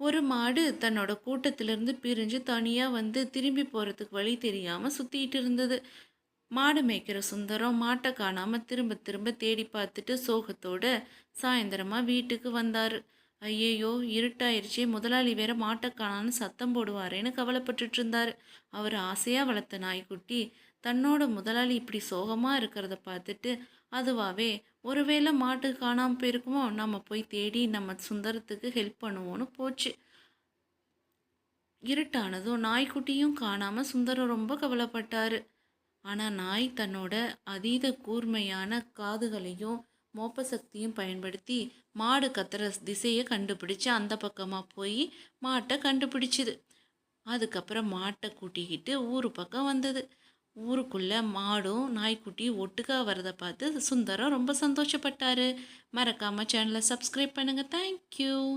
ஒரு மாடு தன்னோட கூட்டத்திலிருந்து பிரிஞ்சு தனியா வந்து திரும்பி போறதுக்கு வழி தெரியாம சுத்திட்டு இருந்தது. மாடு மேய்க்கிற சுந்தரம் மாட்டை காணாம திரும்ப திரும்ப தேடி பார்த்துட்டு சோகத்தோட சாயந்தரமா வீட்டுக்கு வந்தாரு. ஐயையோ, இருட்டாயிருச்சே, முதலாளி வேற மாட்டை காணான்னு சத்தம் போடுவாரேன்னு கவலைப்பட்டுட்டு இருந்தாரு. அவர் ஆசையா வளர்த்த நாய்க்குட்டி தன்னோட முதலாளி இப்படி சோகமா இருக்கிறத பார்த்துட்டு அதுவாவே ஒருவேளை மாட்டு காணாம போயிருக்குமோ, நம்ம போய் தேடி நம்ம சுந்தரத்துக்கு ஹெல்ப் பண்ணுவோன்னு போச்சு. இருட்டானதும் நாய்க்குட்டியும் காணாம சுந்தரம் ரொம்ப கவலைப்பட்டாரு. ஆனா நாய் தன்னோட அதீத கூர்மையான காதுகளையும் மோப்ப சக்தியும் பயன்படுத்தி மாடு கத்துற திசையை கண்டுபிடிச்சு அந்த பக்கமா போய் மாட்டை கண்டுபிடிச்சுது. அதுக்கப்புறம் மாட்டை கூட்டிக்கிட்டு ஊரு பக்கம் வந்தது. ஊருக்குள்ள மாடும் நாய்க்குட்டியும் ஒட்டுக்கா வரதை பார்த்து சுந்தரம் ரொம்ப சந்தோஷப்பட்டாரு. மறக்காம சேனலை சப்ஸ்கிரைப் பண்ணுங்க. தேங்க்யூ.